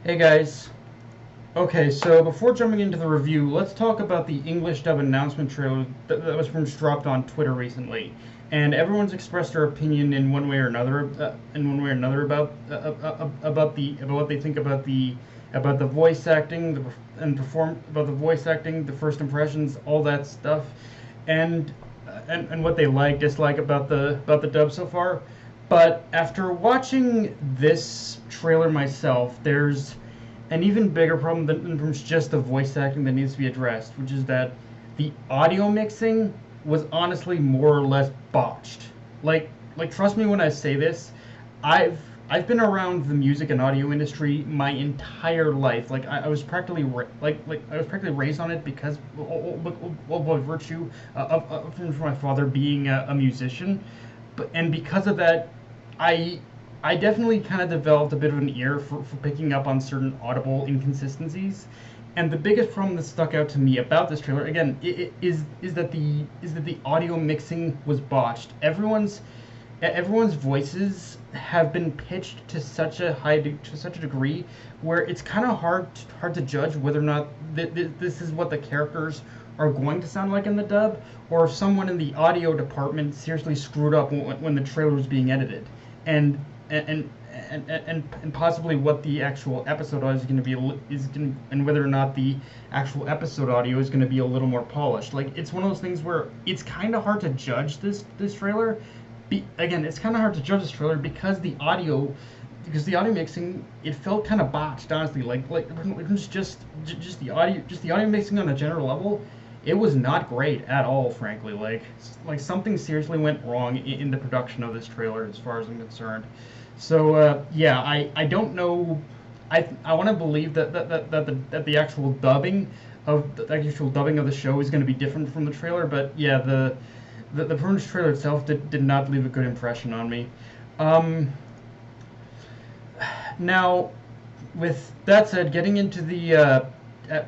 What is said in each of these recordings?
Hey guys. Okay, so before jumping into the review, let's talk about the English dub announcement trailer that was from dropped on Twitter recently, and everyone's expressed their opinion in one way or another, about what they think about the voice acting, about the voice acting, the first impressions, all that stuff, and and what they like, dislike about the dub so far. But after watching this trailer myself, there's an even bigger problem than just the voice acting that needs to be addressed, which is that the audio mixing was honestly more or less botched. Trust me when I say this, I've I've been around the music and audio industry my entire life. I was practically I was practically raised on it because by virtue from my father being a musician, and because of that, I I definitely kind of developed a bit of an ear for picking up on certain audible inconsistencies. And the biggest problem that stuck out to me about this trailer, again, is that the audio mixing was botched. Everyone's voices have been pitched to such a to such a degree where it's kind of hard to judge whether or not this is what the characters are going to sound like in the dub, or if someone in the audio department seriously screwed up when the trailer was being edited, and and and possibly what the actual episode audio is going to be and whether or not the actual episode audio is going to be a little more polished. Like, it's one of those things where it's kind of hard to judge this trailer. Again, it's kind of hard to judge this trailer because the audio mixing, it felt kind of botched, honestly. It was just the audio mixing on a general level. It was not great at all, frankly. Something seriously went wrong in the production of this trailer, as far as I'm concerned. So yeah, I don't know. I want to believe that the actual dubbing of the show is going to be different from the trailer. But yeah, the Prunus trailer itself did not leave a good impression on me. Um, Now, with that said, getting into the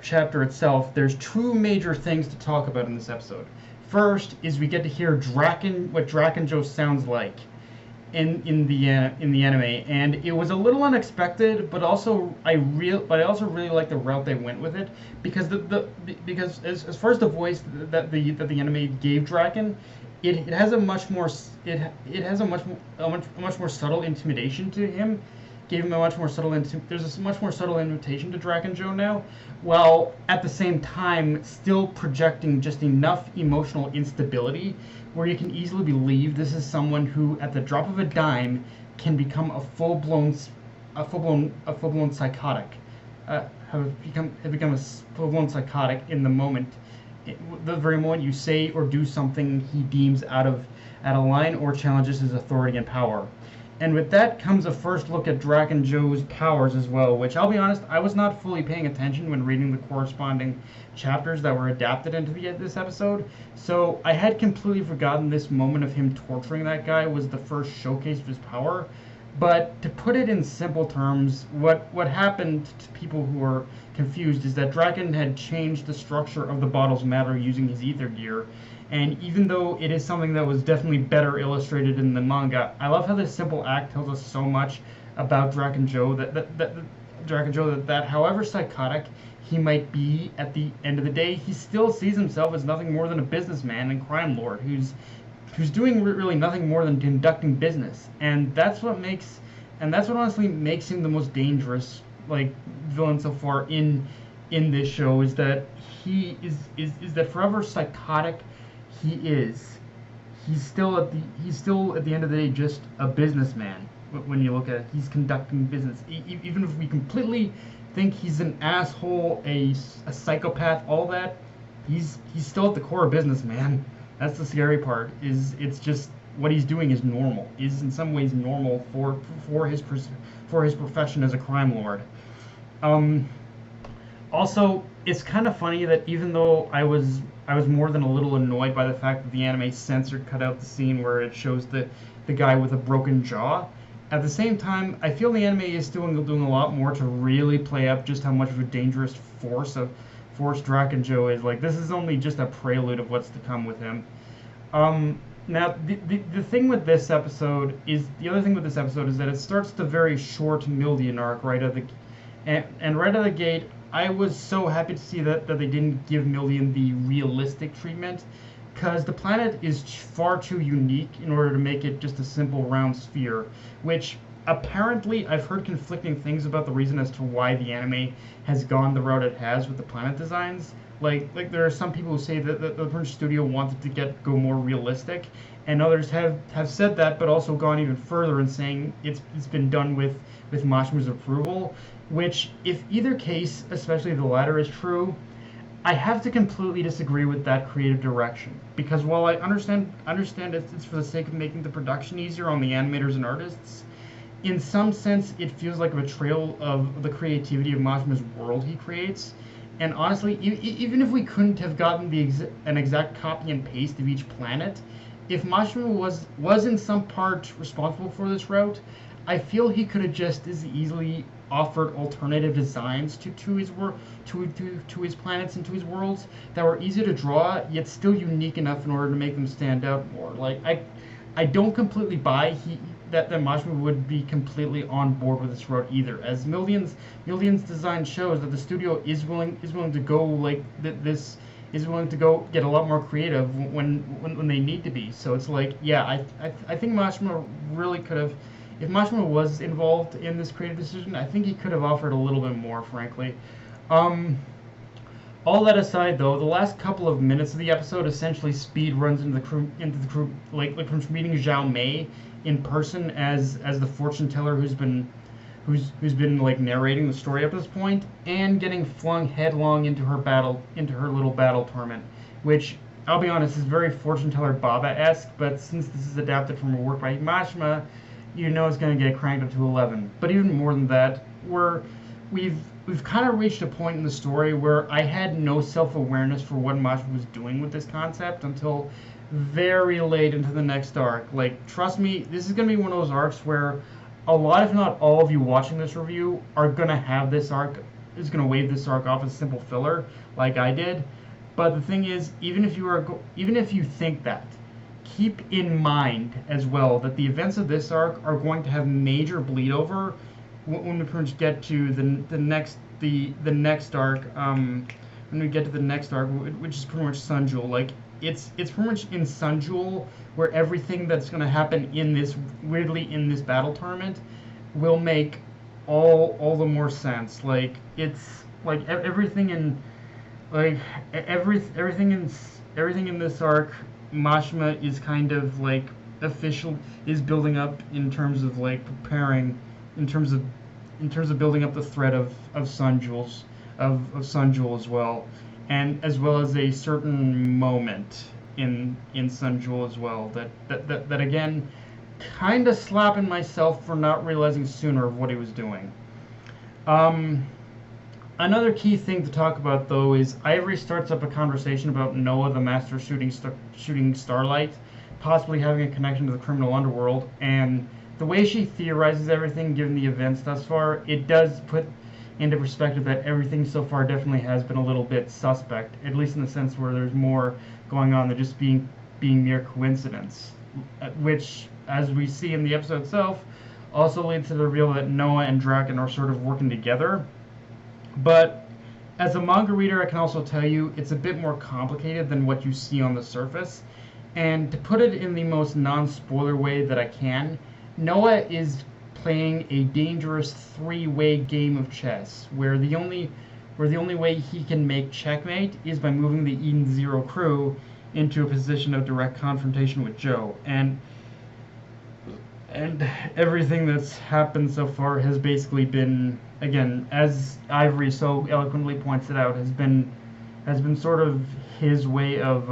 chapter itself, there's two major things to talk about in this episode. First is we get to hear what Drakken Joe sounds like in the anime, and it was a little unexpected, but I also really like the route they went with it, because because as far as the voice that the anime gave Drakken, it has a much more it has a much more subtle intimidation to him. Gave him a much more subtle there's a much more subtle invitation to Drakken Joe now, while at the same time still projecting just enough emotional instability where you can easily believe this is someone who, at the drop of a dime, can become a full blown psychotic. Have become a full blown psychotic in the moment, the very moment you say or do something he deems out of line or challenges his authority and power. And with that comes a first look at Drakken Joe's powers as well, which, I'll be honest, I was not fully paying attention when reading the corresponding chapters that were adapted into this episode. So I had completely forgotten this moment of him torturing that guy was the first showcase of his power. But to put it in simple terms, what happened to people who are confused is that Drakken had changed the structure of the bottle's matter using his ether gear. And even though it is something that was definitely better illustrated in the manga, I love how this simple act tells us so much about Drakken Joe that however psychotic he might be at the end of the day, he still sees himself as nothing more than a businessman and crime lord who's doing really nothing more than conducting business. And that's what honestly makes him the most dangerous villain so far in this show, is that is that forever psychotic he is, he's still at the end of the day just a businessman. When you look at it, he's conducting business. Even if we completely think he's an asshole, a psychopath, all that, he's still at the core a businessman. That's the scary part. It's just what he's doing is normal. Is in some ways normal for his profession as a crime lord. Also, it's kind of funny that even though I was more than a little annoyed by the fact that the anime cut out the scene where it shows the guy with a broken jaw. At the same time, I feel the anime is still doing a lot more to really play up just how much of a dangerous force Drakken Joe is. Like, this is only just a prelude of what's to come with him. Now, the thing with this episode is, the other thing with this episode is that it starts the very short Mildian arc right And right out of the gate, I was so happy to see that they didn't give Mildian the realistic treatment, because the planet is far too unique in order to make it just a simple round sphere, which apparently I've heard conflicting things about the reason as to why the anime has gone the route it has with the planet designs. Like there are some people who say that the French studio wanted to go more realistic, and others have said that, but also gone even further in saying it's been done with Mashima's approval. Which, if either case, especially the latter, is true, I have to completely disagree with that creative direction, because while I understand it's for the sake of making the production easier on the animators and artists, in some sense it feels like a betrayal of the creativity of Mashima's world he creates. And honestly, even if we couldn't have gotten an exact copy and paste of each planet, if Mashima was in some part responsible for this route, I feel he could have just as easily offered alternative designs to his work, to his planets and to his worlds that were easy to draw yet still unique enough in order to make them stand out more. Like I don't completely buy that Majima would be completely on board with this route either, as Mildian's design shows that the studio is willing to go like this, is willing to go get a lot more creative when they need to be. So it's like, yeah, I think Majima really could have, if Majima was involved in this creative decision, I think he could have offered a little bit more, frankly. All that aside, though, the last couple of minutes of the episode essentially speed runs into the crew, like from meeting Xiaomei in person as the fortune teller who's been like narrating the story up to this point, and getting flung headlong into her little battle tournament, which I'll be honest is very fortune teller Baba-esque, but since this is adapted from a work by Mashima, you know it's going to get cranked up to 11. But even more than that, we've kind of reached a point in the story where I had no self-awareness for what Mashima was doing with this concept until very late into the next arc. Like, trust me, this is going to be one of those arcs where a lot, if not all of you watching this review are going to have this arc, is going to wave this arc off as simple filler, like I did. But the thing is, even if you think that, keep in mind as well that the events of this arc are going to have major bleed over when we pretty much get to the next arc. When we get to the next arc, which is pretty much Sun Jewel. Like it's pretty much in Sun Jewel where everything that's going to happen in this battle tournament will make all the more sense. Like it's like everything in everything in this arc, Mashima is kind of like is building up in terms of like preparing, in terms of building up the threat of Sun Jewels, of Sun Jewel as well, and as well as a certain moment in Sun Jewel as well that again, kind of slapping myself for not realizing sooner of what he was doing. Another key thing to talk about, though, is Ivory starts up a conversation about Noah, the master shooting Starlight, possibly having a connection to the criminal underworld, and the way she theorizes everything, given the events thus far, it does put into perspective that everything so far definitely has been a little bit suspect, at least in the sense where there's more going on than just being mere coincidence, which, as we see in the episode itself, also leads to the reveal that Noah and Drakken are sort of working together. But as a manga reader, I can also tell you it's a bit more complicated than what you see on the surface. And to put it in the most non-spoiler way that I can, Noah is playing a dangerous three-way game of chess, where the only way he can make checkmate is by moving the Eden Zero crew into a position of direct confrontation with Joe. And everything that's happened so far has basically been, again, as Ivory so eloquently points it out, has been sort of his way of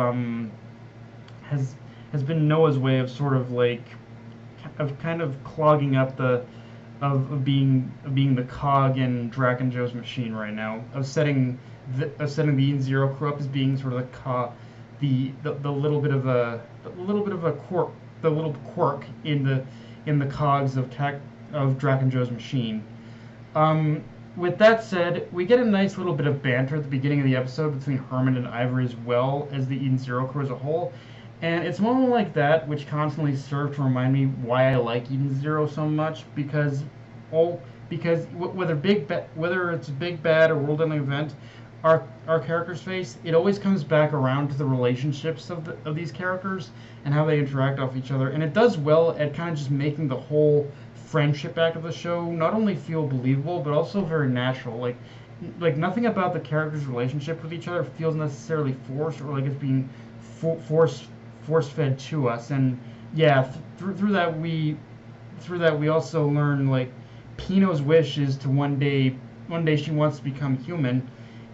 has been Noah's way of sort of like kind of clogging up of being the cog in Drakken Joe's machine right now, of setting the Eden Zero crew up as being sort of the little bit of a quirk, the little quirk in the cogs of Drakken Joe's machine. With that said, we get a nice little bit of banter at the beginning of the episode between Herman and Ivory as well as the Eden Zero crew as a whole. And it's a moment like that which constantly serve to remind me why I like Eden Zero so much, because because whether it's a big bad or world-ending event, our characters face, it always comes back around to the relationships of these characters and how they interact off each other, and it does well at kind of just making the whole friendship act of the show not only feel believable but also very natural. Like nothing about the characters' relationship with each other feels necessarily forced or like it's being force fed to us. And yeah, through that we also learn like Pino's wish is to one day she wants to become human.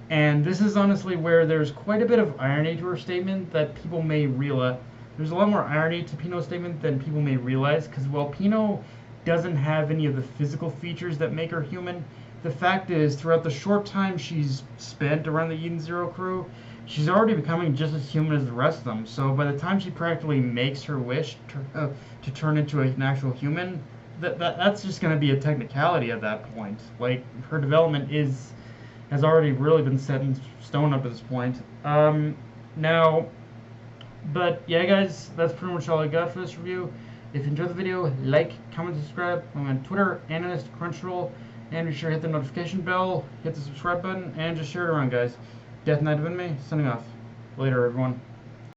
And this is honestly where there's quite a bit of irony to her statement that people may realize. There's a lot more irony to Pino's statement than people may realize, because while Pino doesn't have any of the physical features that make her human, the fact is, throughout the short time she's spent around the Eden Zero crew, she's already becoming just as human as the rest of them. So by the time she practically makes her wish to turn into an actual human, that's just going to be a technicality at that point. Like, her development has already really been set in stone up to this point. Now, but yeah, guys, that's pretty much all I got for this review. If you enjoyed the video, like, comment, subscribe. I'm on Twitter and on Crunchyroll. And be sure to hit the notification bell, hit the subscribe button, and just share it around, guys. Death Knight of Anime, signing off. Later, everyone.